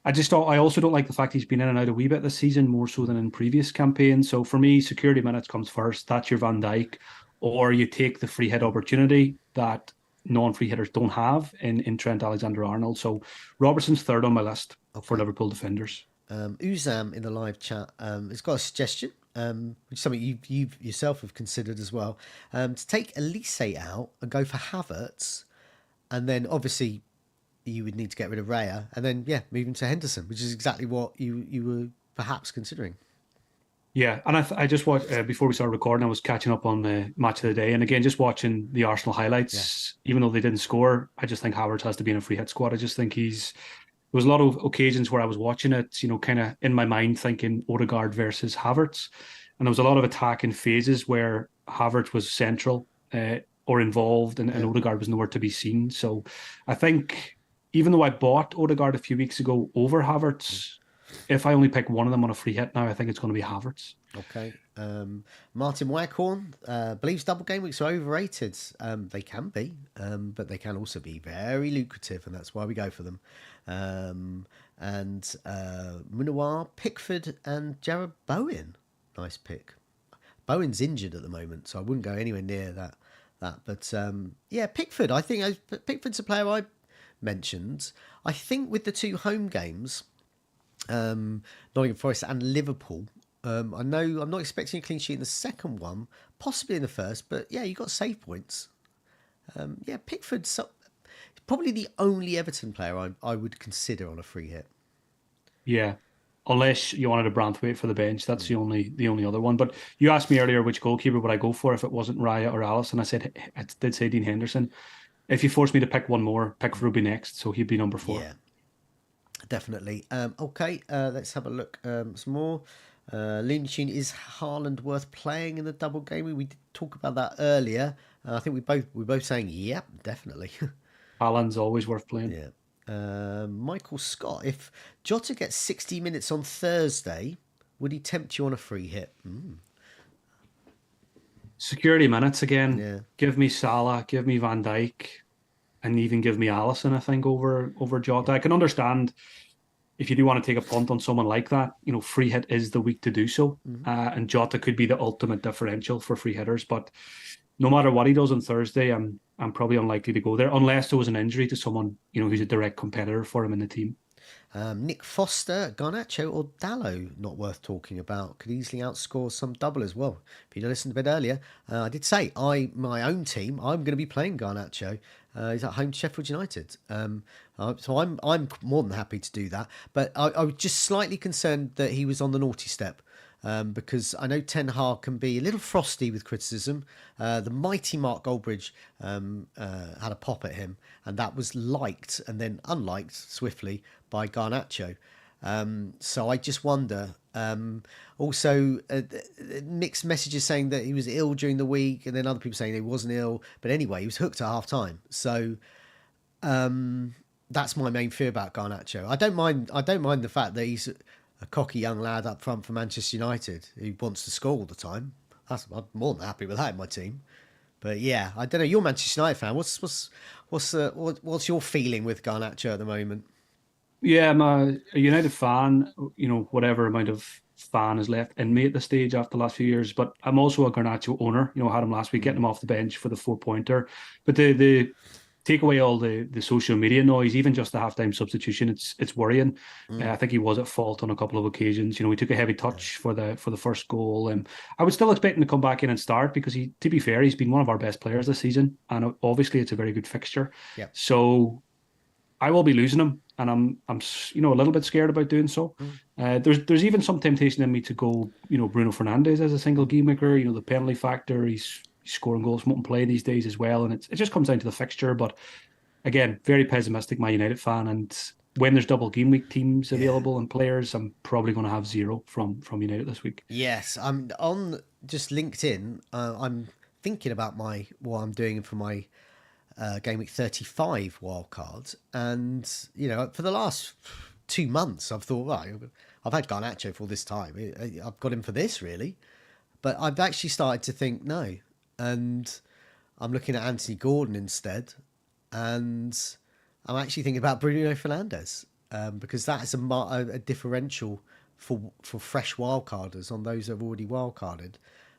I also don't like the fact he's been in and out a wee bit this season, more so than in previous campaigns. So for me, security minutes comes first. That's your Van Dijk. Or you take the free hit opportunity that non-free hitters don't have in Trent Alexander-Arnold. So Robertson's third on my list for Liverpool defenders. Uzam in the live chat has got a suggestion. Which is something you yourself have considered as well, to take Elise out and go for Havertz, and then obviously you would need to get rid of Raya, and then move him to Henderson, which is exactly what you were perhaps considering. Yeah, and I just watched before we started recording. I was catching up on the match of the day, and again, just watching the Arsenal highlights. Even though they didn't score, I just think Havertz has to be in a free hit squad. I just think there was a lot of occasions where I was watching it, kind of in my mind thinking Odegaard versus Havertz. And there was a lot of attacking phases where Havertz was central or involved and Odegaard was nowhere to be seen. So I think even though I bought Odegaard a few weeks ago over Havertz, if I only pick one of them on a free hit now, I think it's going to be Havertz. Okay. Martin Waghorn believes double game weeks are overrated. They can be, but they can also be very lucrative, and that's why we go for them. And Munawar, Pickford, and Jarrod Bowen. Nice pick. Bowen's injured at the moment, so I wouldn't go anywhere near that. But Pickford. I think Pickford's a player I mentioned. I think with the 2 home games, Nottingham Forest and Liverpool. I know I'm not expecting a clean sheet in the second one, possibly in the first, but you got save points. Pickford's probably the only Everton player I would consider on a free hit. Yeah, unless you wanted a Branthwaite for the bench, that's the only other one. But you asked me earlier which goalkeeper would I go for if it wasn't Raya or Alisson. I did say Dean Henderson. If you force me to pick one more, Pickford would be next, so he'd be number 4. Yeah, definitely. Okay, let's have a look some more. Looney Tune, is Haaland worth playing in the double game? We did talk about that earlier. I think we're both saying, yep, definitely. Haaland's always worth playing. Yeah. Michael Scott, if Jota gets 60 minutes on Thursday, would he tempt you on a free hit? Security minutes again. Yeah. Give me Salah, give me Van Dijk, and even give me Allison, I think, over Jota. I can understand if you do want to take a punt on someone like that, free hit is the week to do so. And Jota could be the ultimate differential for free hitters. But no matter what he does on Thursday, I'm probably unlikely to go there unless there was an injury to someone, who's a direct competitor for him in the team. Nick Foster, Garnacho or Dallo, not worth talking about. Could easily outscore some double as well. If you'd listened a bit earlier, I did say my own team, I'm going to be playing Garnacho. He's at home to Sheffield United. So I'm more than happy to do that. But I was just slightly concerned that he was on the naughty step. Because I know Ten Hag can be a little frosty with criticism. The mighty Mark Goldbridge had a pop at him, and that was liked and then unliked swiftly by Garnacho. So I just wonder. Also, mixed messages saying that he was ill during the week, and then other people saying he wasn't ill. But anyway, he was hooked at half time. So that's my main fear about Garnacho. I don't mind the fact that he's a cocky young lad up front for Manchester United who wants to score all the time. I'm more than happy with that in my team. But yeah, I don't know. You're a Manchester United fan. What's your feeling with Garnacho at the moment? Yeah, I'm a United fan, whatever amount of fan is left in me at this stage after the last few years. But I'm also a Garnacho owner. I had him last week, getting him off the bench for the 4-pointer. But the take away all the social media noise, even just the halftime substitution, it's worrying. I think he was at fault on a couple of occasions. He took a heavy touch for the first goal. And I would still expect him to come back in and start because to be fair, he's been one of our best players this season. And obviously it's a very good fixture. Yeah. So I will be losing him, and I'm a little bit scared about doing so. There's even some temptation in me to go Bruno Fernandes as a single game maker. The penalty factor, he's scoring goals from open play these days as well, and it just comes down to the fixture. But again, very pessimistic, my United fan, and when there's double game week teams available and players, I'm probably going to have zero from United this week. Yes, I'm on just LinkedIn. I'm thinking about what I'm doing for my game week 35 wildcards, and for the last 2 months I've thought, right, I've had Garnacho for all this time, I've got him for this really, but I've actually started to think no, and I'm looking at Anthony Gordon instead, and I'm actually thinking about Bruno Fernandes, because that is a differential for fresh wildcarders on those that have already wildcarded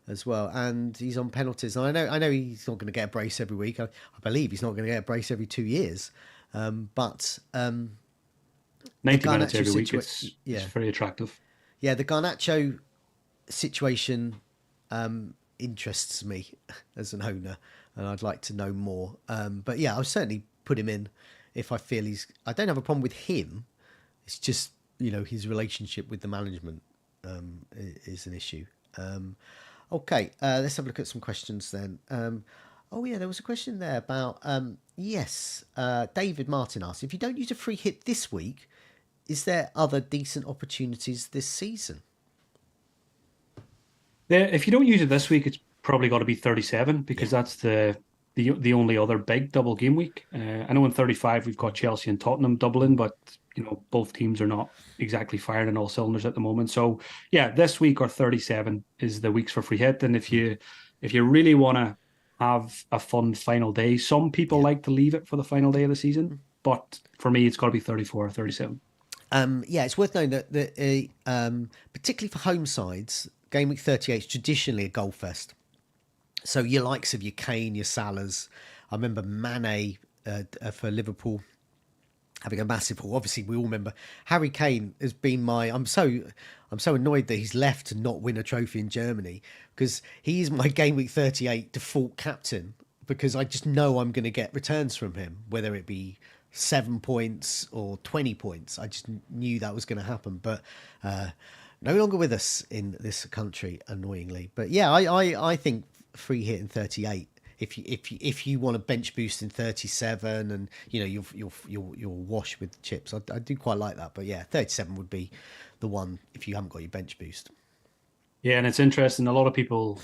as well, and he's on penalties. And I know he's not going to get a brace every week. I believe he's not going to get a brace every 2 years. But 90 minutes every week, it's very attractive. Yeah, the Garnacho situation interests me as an owner, and I'd like to know more. But yeah, I'll certainly put him in if I feel I don't have a problem with him. It's just his relationship with the management is an issue. Okay, let's have a look at some questions then. There was a question there about, David Martin asked, if you don't use a free hit this week, is there other decent opportunities this season? If you don't use it this week, it's probably got to be 37 because that's the only other big double game week. I know in 35 we've got Chelsea and Tottenham doubling, but both teams are not exactly firing on all cylinders at the moment. So yeah, this week or 37 is the weeks for free hit. And if you really want to have a fun final day, some people like to leave it for the final day of the season, but for me it's got to be 34 or 37. It's worth knowing that particularly for home sides, game week 38 is traditionally a goal fest. So your likes of your Kane, your Salahs. I remember Mane for Liverpool having a massive haul. Obviously, we all remember Harry Kane has been I'm so annoyed that he's left to not win a trophy in Germany, because he is my game week 38 default captain, because I just know I'm going to get returns from him, whether it be 7 points or 20 points. I just knew that was going to happen, but no longer with us in this country, annoyingly. But yeah, I think free hit in 38. If you want a bench boost in 37, and you'll wash with chips, I do quite like that. But yeah, 37 would be the one if you haven't got your bench boost. Yeah, and it's interesting. A lot of people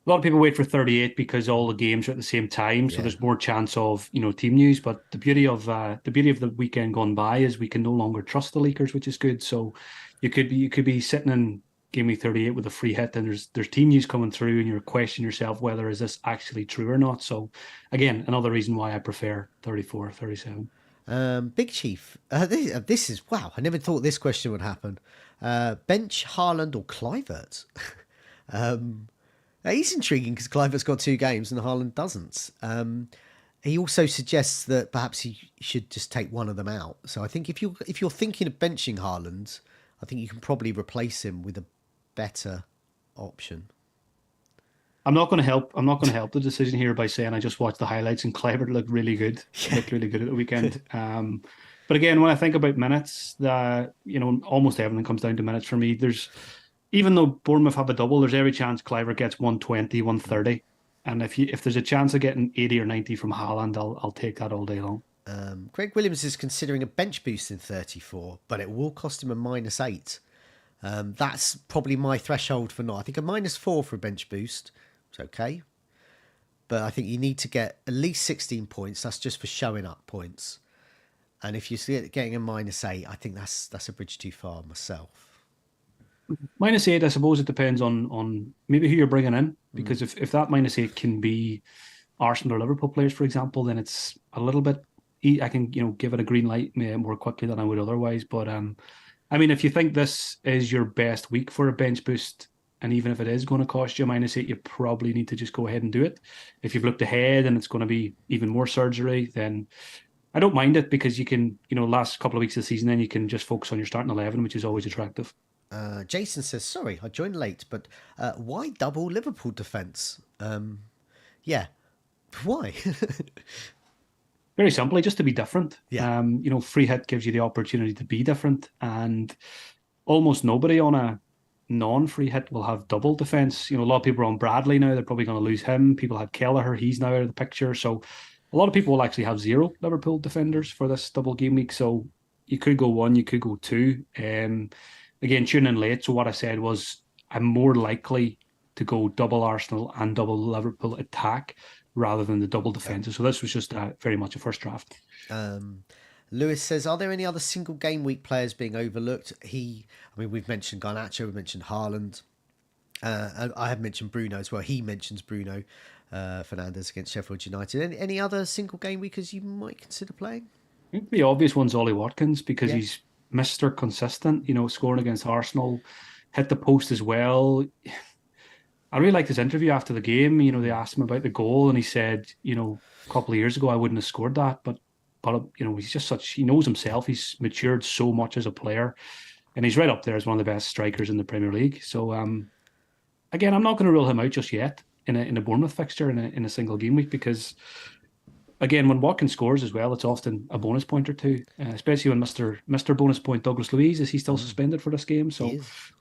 wait for 38 because all the games are at the same time, so Yeah. there's more chance of team news. But the beauty of the weekend gone by is we can no longer trust the leakers, which is good. So you could be sitting in game week 38 with a free hit, and there's team news coming through, and you're questioning yourself whether is this actually true or not. So again, another reason why I prefer 34, 37. Big Chief, this is wow. I never thought this question would happen. Bench Haaland or Clivert? He's intriguing because Clivert's got 2 games and Haaland doesn't. He also suggests that perhaps he should just take one of them out. So I think if you're thinking of benching Haaland, I think you can probably replace him with a better option. I'm not going to help the decision here by saying I just watched the highlights and Clever looked really good. Looked really good at the weekend. But again, when I think about minutes, almost everything comes down to minutes for me. Even though Bournemouth have a double, there's every chance Cliver gets 120, 130. And if there's a chance of getting 80 or 90 from Haaland, I'll take that all day long. Greg Williams is considering a bench boost in 34, but it will cost him a -8. That's probably my threshold for not. I think a -4 for a bench boost. It's okay. But I think you need to get at least 16 points. That's just for showing up points. And if you're getting a -8, I think that's a bridge too far myself. -8, I suppose it depends on maybe who you're bringing in, because if that -8 can be Arsenal or Liverpool players, for example, then it's a little bit. I can give it a green light more quickly than I would otherwise. But I mean, if you think this is your best week for a bench boost, and even if it is going to cost you a -8, you probably need to just go ahead and do it. If you've looked ahead and it's going to be even more surgery, then I don't mind it, because you can, last couple of weeks of the season, then you can just focus on your starting 11, which is always attractive. Jason says, sorry, I joined late, but why double Liverpool defence? Yeah, why? Very simply, just to be different. Yeah. Free hit gives you the opportunity to be different, and almost nobody on a non-free hit will have double defence. A lot of people are on Bradley now. They're probably going to lose him. People had Kelleher. He's now out of the picture. So a lot of people will actually have 0 Liverpool defenders for this double game week. So you could go 1, you could go 2. Again, tuning in late. So what I said was I'm more likely to go double Arsenal and double Liverpool attack rather than the double defences. So this was just very much a first draft. Lewis says, are there any other single game week players being overlooked? We've mentioned Garnacho, we've mentioned Haaland. I have mentioned Bruno as well. He mentions Bruno Fernandes against Sheffield United. Any other single game weekers you might consider playing? I think the obvious one's Ollie Watkins, because he's Mr. Consistent, scoring against Arsenal, hit the post as well. I really liked his interview after the game. They asked him about the goal, and he said, a couple of years ago I wouldn't have scored that, but he's just he knows himself. He's matured so much as a player, and he's right up there as one of the best strikers in the Premier League. So again, I'm not going to rule him out just yet in a Bournemouth fixture in a single game week, because again, when Watkins scores as well, it's often a bonus point or two, especially when Mr. Bonus Point Douglas Luiz, is he still suspended for this game? So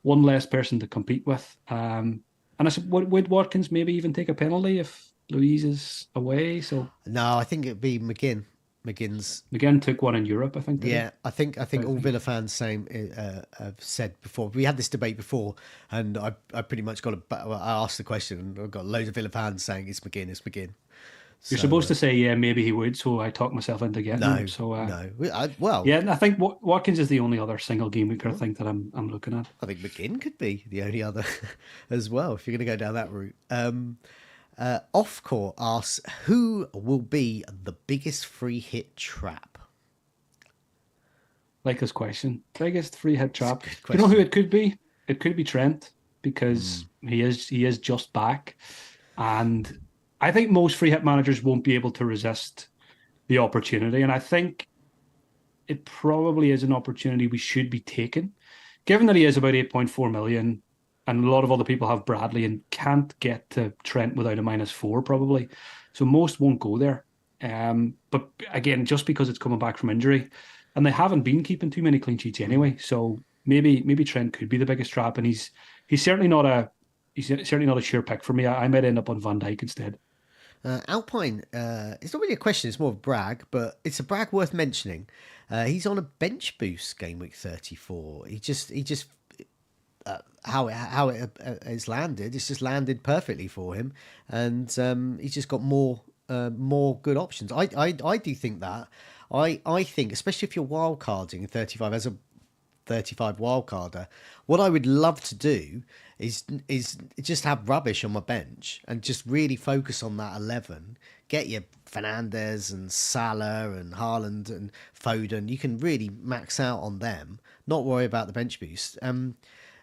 one less person to compete with. And I said, would Watkins maybe even take a penalty if Luiz is away? So no, I think it'd be McGinn. McGinn took one in Europe, I think. Yeah, I think all Villa fans have said before. We had this debate before, and I pretty much I asked the question, and I've got loads of Villa fans saying it's McGinn. You're supposed to say, yeah, maybe he would. So I talked myself into getting him. So well, yeah, I think Watkins is the only other single game week I think that I'm looking at. I think McGinn could be the only other as well if you're going to go down that route. Offcore asks, who will be the biggest free hit trap? Like this question, biggest free hit trap. You know who it could be? It could be Trent, because he is just back, and I think most free hit managers won't be able to resist the opportunity. And I think it probably is an opportunity we should be taking, given that he is about 8.4 million, and a lot of other people have Bradley and can't get to Trent without a -4 probably. So most won't go there. But again, just because it's coming back from injury, and they haven't been keeping too many clean sheets anyway. So maybe Trent could be the biggest trap, and he's certainly not a sure pick for me. I might end up on Van Dijk instead. Alpine, it's not really a question, it's more of a brag, but it's a brag worth mentioning. He's on a bench boost game week 34. how it has landed. It's just landed perfectly for him, and he's just got more good options. I do think that. I think, especially if you're wild carding in 35 as a 35 wildcarder, what I would love to do is just have rubbish on my bench and just really focus on that 11. Get your Fernandez and Salah and Haaland and Foden. You can really max out on them. Not worry about the bench boost.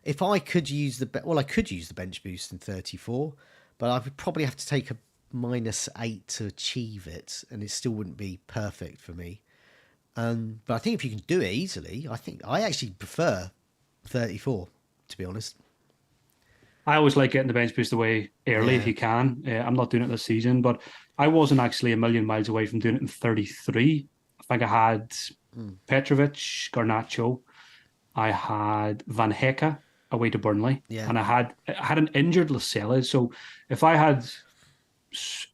If I could use I could use the bench boost in 34, but I would probably have to take a -8 to achieve it, and it still wouldn't be perfect for me. But I think if you can do it easily, I think I actually prefer 34, to be honest. I always like getting the bench boost away early if Yeah. you can. I'm not doing it this season, but I wasn't actually a million miles away from doing it in 33. I think I had Petrovic, Garnacho, I had Van Hecke away to Burnley, Yeah. and I had an injured Lascelles. So if I had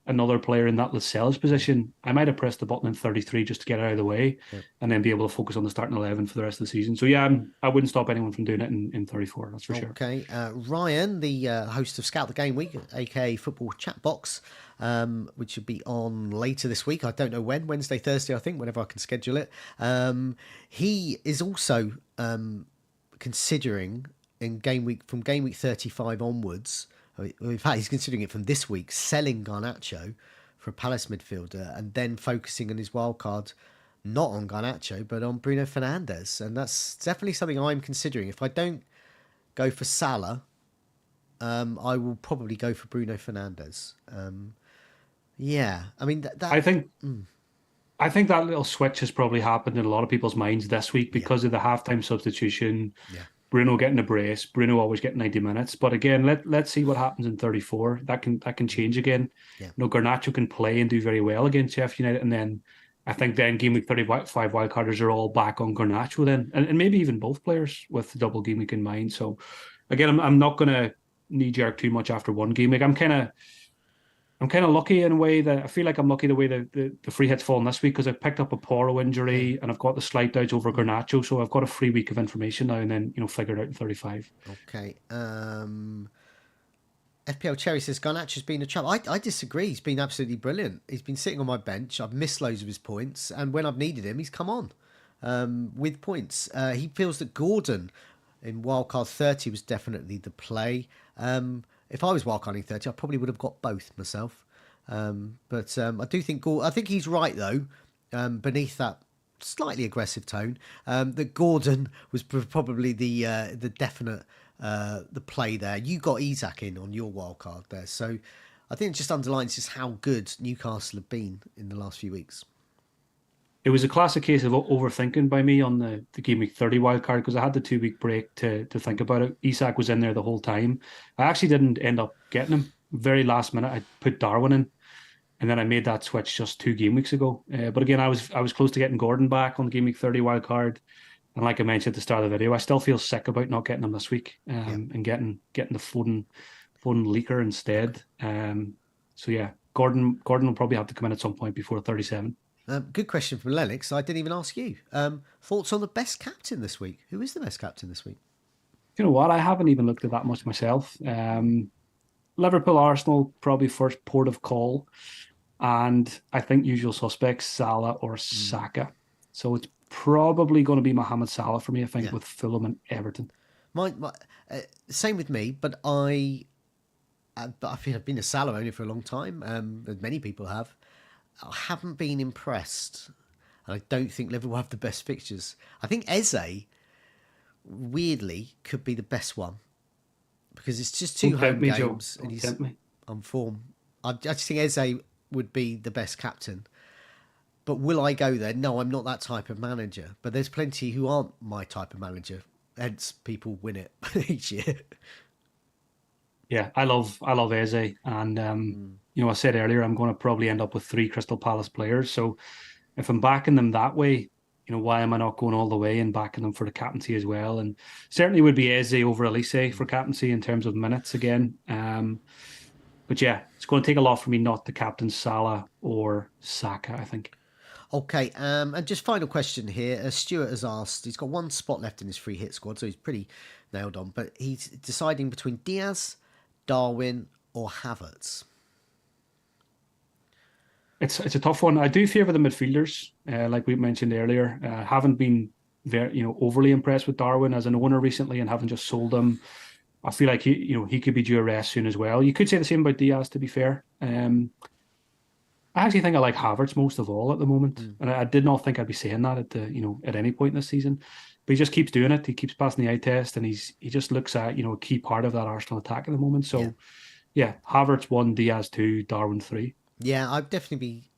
another player in that Lascelles position, I might have pressed the button in 33 just to get it out of the way, Yeah. and then be able to focus on the starting 11 for the rest of the season. So yeah, I wouldn't stop anyone from doing it in 34. That's for sure. Okay. Ryan, the host of Scout the Game Week, aka Football Chat Box, which will be on later this week. I don't know when, Wednesday, Thursday, I think, whenever I can schedule it. He is also considering in game week 35 onwards. In fact, he's considering it from this week, selling Garnacho for a Palace midfielder and then focusing on his wild card, not on Garnacho, but on Bruno Fernandes. And that's definitely something I'm considering. If I don't go for Salah, I will probably go for Bruno Fernandes. Yeah, I mean, I think that little switch has probably happened in a lot of people's minds this week yeah, because of the halftime substitution. yeah, Bruno getting a brace, Bruno always getting 90 minutes. But again, let's see what happens in 34. That can change again. yeah. Garnacho can play and do very well against Sheffield United, and then I think then game week 35 wildcarders are all back on Garnacho then, and maybe even both players with the double game week in mind. So again, I'm not going to knee jerk too much after one game week. I'm kind of lucky in a way that I feel like I'm lucky the way the free hit's fallen this week because I picked up a Poro Yeah. injury and I've got the slight doubts over Garnacho, so I've got a free week of information now and then figure it out in 35. Okay. FPL Cherry says Garnacho's been a trouble. I disagree. He's been absolutely brilliant. He's been sitting on my bench. I've missed loads of his points, and when I've needed him, he's come on with points. He feels that Gordon in wildcard 30 was definitely the play. If I was wildcarding 30, I probably would have got both myself. But I do think I think he's right though. Beneath that slightly aggressive tone, that Gordon was probably the definite the play there. You got Isak in on your wild card there, so I think it just underlines just how good Newcastle have been in the last few weeks. It was a classic case of overthinking by me on the game week 30 wild card because I had the 2 week break to think about it. Isak was in there the whole time. I actually didn't end up getting him. Very last minute, I put Darwin in, and then I made that switch just 2 game weeks ago. But again, I was close to getting Gordon back on the game week 30 wild card. And like I mentioned at the start of the video, I still feel sick about not getting him this week and getting the Foden leaker instead. So yeah, Gordon will probably have to come in at some point before 37. Good question from Lennox. I didn't even ask you. Thoughts on the best captain this week? Who is the best captain this week? You know what? I haven't even looked at that much myself. Liverpool, Arsenal, probably first port of call. And I think usual suspects, Salah or Saka. So it's probably going to be Mohamed Salah for me, I think, with Fulham and Everton. Same with me, but I feel I've been a Salah owner for a long time, as many people have. I haven't been impressed. And I don't think Liverpool will have the best fixtures. I think Eze, weirdly, could be the best one. Because it's just two home games and he's on form. I just think Eze would be the best captain. But will I go there? No, I'm not that type of manager. But there's plenty who aren't my type of manager. Hence, people win it each year. Yeah, I love Eze, and I said earlier I'm going to probably end up with 3 Crystal Palace players. So if I'm backing them that way, why am I not going all the way and backing them for the captaincy as well? And certainly would be Eze over Elise for captaincy in terms of minutes again. But yeah, it's going to take a lot for me not to captain Salah or Saka, I think. Okay, and just final question here. Stuart has asked, he's got one spot left in his free hit squad, so he's pretty nailed on, but he's deciding between Diaz, Darwin, or Havertz. It's a tough one. I do favour the midfielders, like we mentioned earlier. Haven't been very, overly impressed with Darwin as an owner recently, and haven't just sold him. I feel like he could be due a rest soon as well. You could say the same about Diaz, to be fair. I actually think I like Havertz most of all at the moment, Mm. and I did not think I'd be saying that at any point this season. But he just keeps doing it. He keeps passing the eye test, and he just looks at a key part of that Arsenal attack at the moment. Yeah. So yeah, Havertz 1, Diaz 2, Darwin 3. Yeah, I'd definitely be.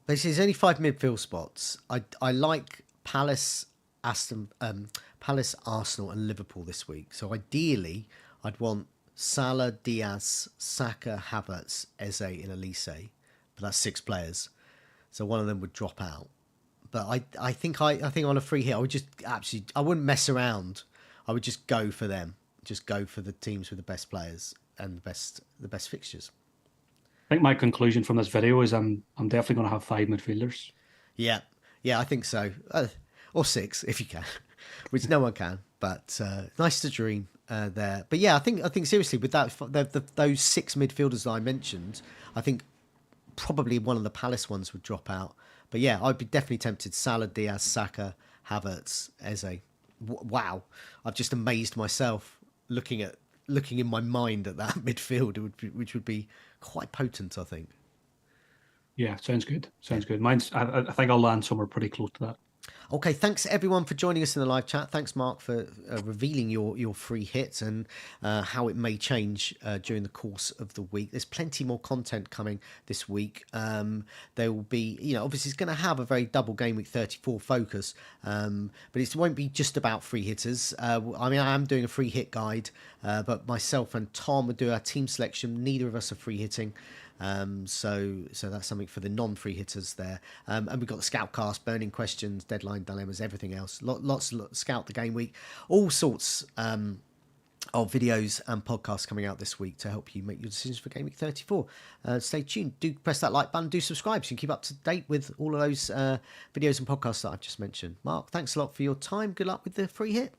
Basically, there's only five midfield spots. I like Palace, Arsenal, and Liverpool this week. So ideally, I'd want Salah, Diaz, Saka, Havertz, Eze, and Elise. But that's six players, so one of them would drop out. But I think on a free hit, I would just absolutely, I wouldn't mess around. I would just go for them. Just go for the teams with the best players and the best fixtures. I think my conclusion from this video is I'm definitely going to have five midfielders. Yeah, yeah, I think so. Or six if you can, which no one can. But nice to dream there. But yeah, I think seriously with that those six midfielders that I mentioned, I think probably one of the Palace ones would drop out. But yeah, I'd be definitely tempted. Salah, Diaz, Saka, Havertz, Eze. Wow, I've just amazed myself looking in my mind at that midfield, which would be quite potent, I think. Yeah, sounds good. Sounds good. I think I'll land somewhere pretty close to that. Okay, thanks everyone for joining us in the live chat. Thanks, Mark, for revealing your free hits and how it may change during the course of the week. There's plenty more content coming this week. There will be, obviously it's going to have a very double game week 34 focus, but it won't be just about free hitters. I mean, I am doing a free hit guide, but myself and Tom will do our team selection. Neither of us are free hitting. So that's something for the non-free hitters there. And we've got the scout cast, burning questions, deadline dilemmas, everything else. Lots of scout the game week, all sorts of videos and podcasts coming out this week to help you make your decisions for game week 34. Stay tuned. Do press that like button. Do subscribe so you can keep up to date with all of those videos and podcasts that I've just mentioned. Mark, thanks a lot for your time. Good luck with the free hit.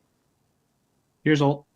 Here's all.